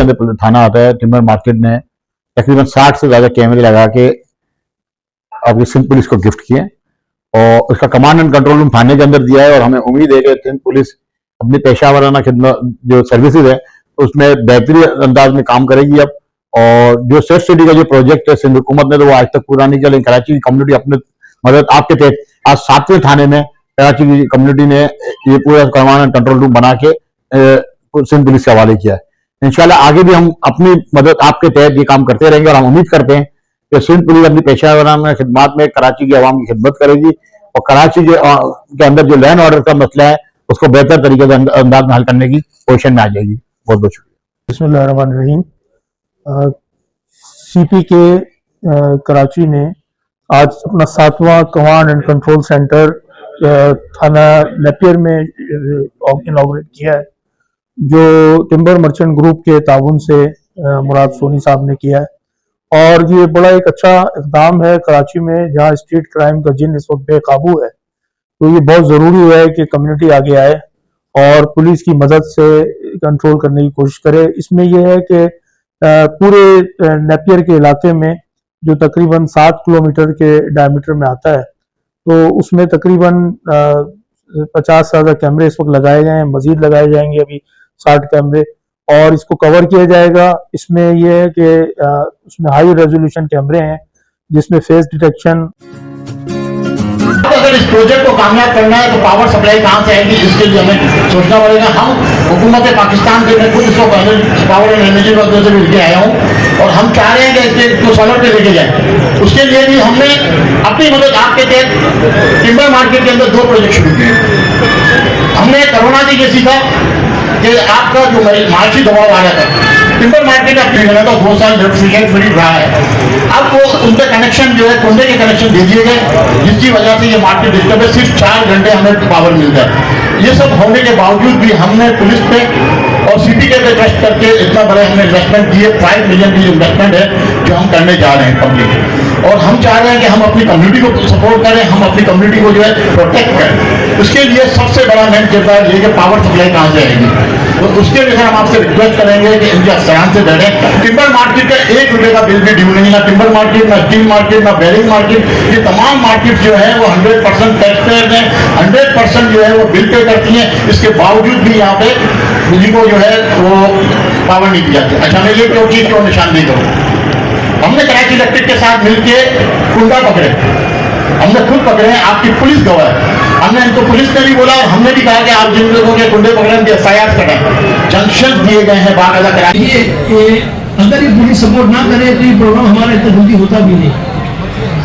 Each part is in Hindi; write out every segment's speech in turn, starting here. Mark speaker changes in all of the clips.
Speaker 1: अंदर थाना आता है, टिम्बर मार्केट ने तकरीबन 60 से ज्यादा कैमरे लगा के आपकी सिंध पुलिस को गिफ्ट किए और उसका कमांड एंड कंट्रोल रूम थाने के अंदर दिया है। और हमें उम्मीद है कि सिंध पुलिस अपनी पेशावराना खिदमत जो सर्विसेज है उसमें बेहतरीन अंदाज में काम करेगी अब। और जो सेफ सिटी का जो प्रोजेक्ट है सिंध हुकूमत ने तो वो आज तक पूरा नहीं किया, लेकिन कराची की कम्युनिटी अपने मदद आपके तहत आज 7वें थाने में कराची की कम्युनिटी ने ये पूरा कमांड एंड कंट्रोल रूम बना के सिंध पुलिस के हवाले किया है। इंशाल्लाह आगे भी हम अपनी मदद आपके तहत ये काम करते रहेंगे और हम उम्मीद करते हैं कि सिंध पुलिस अपनी पेशावराना खिदमत में कराची की आवाम की खिदमत करेगी और कराची के अंदर जो लैंड ऑर्डर का मसला है उसको बेहतर तरीके से अंदाज में हल करने की पोजीशन में आ जाएगी। बहुत बहुत शुक्रिया।
Speaker 2: बिस्मिल्लाहिर्रहमानिर्रहीम। सीपी के कराची ने आज अपना 7वां कमांड एंड कंट्रोल सेंटर थाना नेपियर में इनॉग्रेट किया है, जो टिम्बर मर्चेंट ग्रुप के ताउन से मुराद सोनी साहब ने किया है। और ये बड़ा एक अच्छा इक़दाम है कराची में, जहाँ स्ट्रीट क्राइम का जिन इस वक्त बेकाबू है। तो ये बहुत ज़रूरी है कि कम्युनिटी आगे आए और पुलिस की मदद से कंट्रोल करने की कोशिश करे। इसमें यह है कि पूरे नेपियर के इलाके में जो तकरीबन 7 किलोमीटर के डायमीटर में आता है, तो उसमें तकरीबन 50 से ज़्यादा कैमरे इस वक्त लगाए गए हैं, मजीद लगाए जाएंगे अभी 60 कैमरे, और इसको कवर किया जाएगा। इसमें यह है कि उसमें हाई रेजोल्यूशन कैमरे हैं जिसमें फेस डिटेक्शन।
Speaker 3: अगर इस प्रोजेक्ट को कामयाब करना है तो पावर सप्लाई कहां से आएगी, इसके लिए हमें सोचना पड़ेगा। हम हुकूमत पाकिस्तान के, मैं खुद इसको पावर एंड एनर्जी वगैरह से मिलकर आया हूं और हम चाह रहे हैं कि इसको सोलर पे लेके जाए। उसके लिए भी हमने अपनी मदद आपके तहत टिम्बर मार्केट के अंदर 2 प्रोजेक्ट शुरू किए। हमने कोरोना से ये सीखा कि आपका जो मानसिक दबाव आ रहा था, टिम्बर मार्केट का फ्री तो 2 साल इलेक्ट्रिसिटी फ्री रहा है। अब वो उनके कनेक्शन जो है कुंडे के कनेक्शन दे दिए गए, जिसकी वजह से ये मार्केट डिस्टर्ब है। सिर्फ 4 घंटे हमें पावर मिलता है। ये सब होने के बावजूद भी हमने पुलिस पे और सिटी के पे ट्रस्ट करके इतना बड़ा हमने इन्वेस्टमेंट किए। 5 मिलियन की इन्वेस्टमेंट है जो हम करने जा रहे हैं पब्लिक, और हम चाह रहे हैं कि हम अपनी कम्युनिटी को सपोर्ट करें, हम अपनी कम्युनिटी को जो है प्रोटेक्ट करें। उसके लिए सबसे बड़ा मेन किरदार ये कि पावर सप्लाई कहाँ से आएगी। तो उसके लिए हम आपसे रिक्वेस्ट करेंगे कि इनके अफसरान से बैठें। टिम्बर मार्केट का 1 रुपये का बिल भी ड्यू नहीं, ना टिम्बर मार्केट, ना स्टील मार्केट, ना बेरिंग मार्केट। ये तमाम मार्केट जो है वो 100% टैक्स पेयर हैं, 100% जो है वो बिल पे करती हैं। इसके बावजूद भी यहाँ पे बिजली को जो है वो पावर नहीं दी जाती। अच्छा, मैं ये क्यों चीज को निशानदेही करूँ, हमने कराची इलेक्ट्रिक के साथ मिलकर कुंडा पकड़े, हमने खुद पकड़े हैं, आपकी पुलिस गवाह है। हमने इनको पुलिस ने भी बोला और हमने भी कहा कि आप जिन लोगों के कुंडे पकड़े उनके FIR करें। जंक्शन दिए गए हैं बाकायदा कराची।
Speaker 4: अगर ये पुलिस सपोर्ट ना करे तो ये प्रोग्राम हमारा इतना जल्दी होता भी नहीं।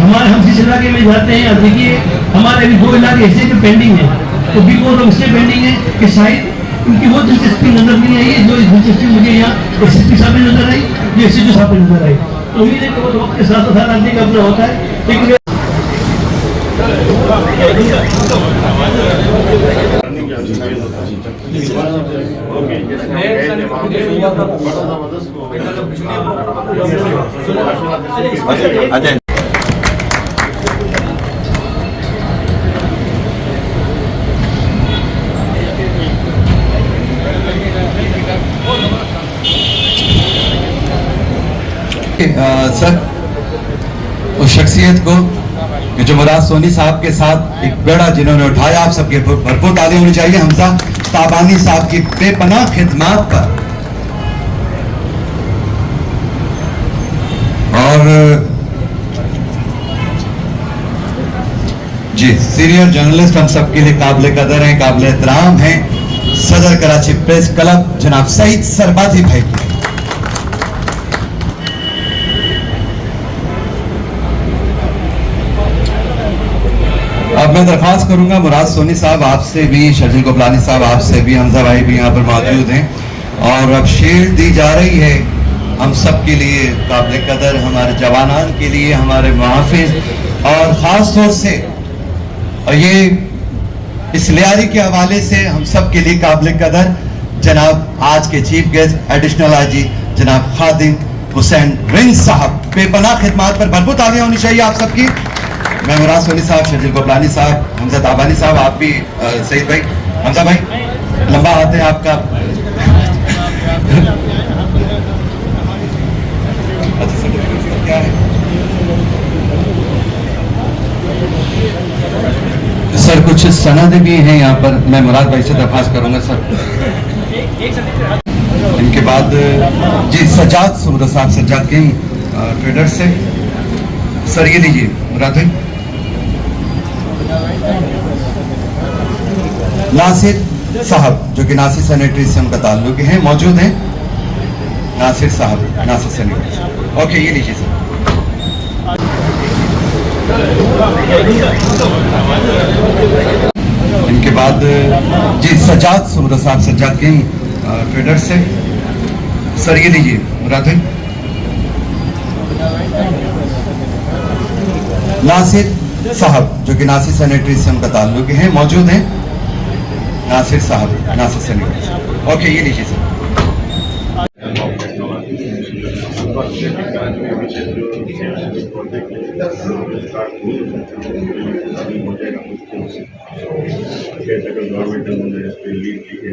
Speaker 4: हम जिस इलाके में जाते हैं, अब देखिए हमारे अभी 2 इलाके ऐसे जो पेंडिंग है, तो बिकॉज ऑफ इसलिए पेंडिंग है कि शायद उनकी वो दिलचस्पी नजर नहीं आई है जो दिलचस्पी मुझे यहाँ SSP साहब में नजर आई, जो SHO साहब में नजर आई। तो उम्मीद है कि वो वक्त के साथ साथ आदमी का अपना होता है। लेकिन
Speaker 5: सर उस शख्सियत को जो मुराद सोनी साहब के साथ एक बेड़ा जिन्होंने उठाया, आप सबके भरपूर ताली होनी चाहिए हमजा ताबानी साहब की बेपनाह खिदमत पर। और जी सीनियर जर्नलिस्ट हम सबके लिए काबिल कदर हैं, काबिल एहतराम हैं, सदर कराची प्रेस क्लब जनाब सईद सरबाजी भाई की। अब मैं दरख्वास्त करूंगा मुराद सोनी साहब आपसे भी, शर्जिल गोपलानी साहब आपसे भी, हमजा भाई भी यहाँ पर मौजूद हैं, और अब शील्ड दी जा रही है हम सब के लिए, काबिल कदर हमारे जवानान के लिए, हमारे मुहाफिज, और ख़ास तौर से और ये इस लियारी के हवाले से हम सब के लिए काबिल कदर जनाब आज के चीफ गेस्ट एडिशनल IG जनाब खादिम हुसैन रिंग साहब, बेपनाह खिदमत पर भरपूर तालियां होनी चाहिए आप सबकी। मैं मुराद सोनी साहब, शर्जिल गोपलानी साहब, हमजा ताबानी साहब, आप भी सईद भाई, हमजा भाई लंबा हाथ है आपका। सनद भी हैं यहाँ पर, मैं मुराद भाई से दरख्वास्त करूंगा सर। इनके बाद जी सज्जाद सुमरा साहब, सज्जाद किंग ट्रेडर से, सर ये लीजिए मुराद भाई। नासिर साहब जो कि नासिर सैनिटरी से उनका ताल्लुक है, मौजूद हैं नासिर साहब, नासिर सैनिटरी। ओके ये लीजिए सर। इनके बाद जी सज्जाद सुमरा साहब, सज्जाद किंग ट्रेडर से, सर ये लीजिए मुराद भाई। नासिर साहब जो कि नासिर सैनिटरी से उनका ताल्लुक है, मौजूद हैं नासिर साहब, नासिर सैनिटरी। ओके ये लीजिए सर।
Speaker 6: गवर्नमेंट ने इस पर लीड की है,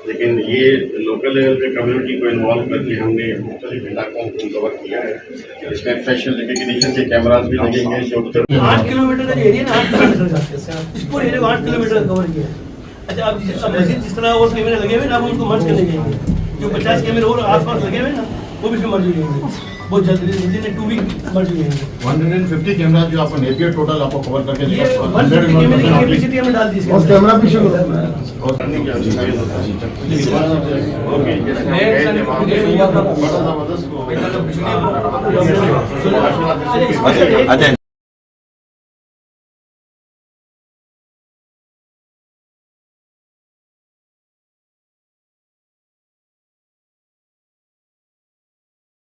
Speaker 6: लेकिन ये लोकल लेवल पे कम्युनिटी को इन्वॉल्व करके हमने मुख्तलिफ इलाकों को कवर किया है। इसमें फेशियल रिकग्निशन के कैमराज भी लगेंगे जो
Speaker 4: 8 किलोमीटर का एरिया ना, 8 किलोमीटर का इस पूरे एरिया को 8 किलोमीटर कवर किया है। अच्छा अब जिस तरह और कैमरे लगे हुए ना, हम उनको मर्ज करने जाएंगे। जो 50 कैमरे और आसपास लगे हुए ना, वो भी इसमें मर्ज हो जाएंगे बहुत जल्दी, विदिन 2 वीक मर्ज हो जाएंगे।
Speaker 3: 150 कैमरा जो आपको नेपियर टोटल आपको कवर करके
Speaker 4: ये 150 कैमरे की कैपेसिटी हमें डाल दी इसके अंदर।
Speaker 3: कैमरा भी शुरू
Speaker 6: और करने की आवश्यकता
Speaker 4: अच्छा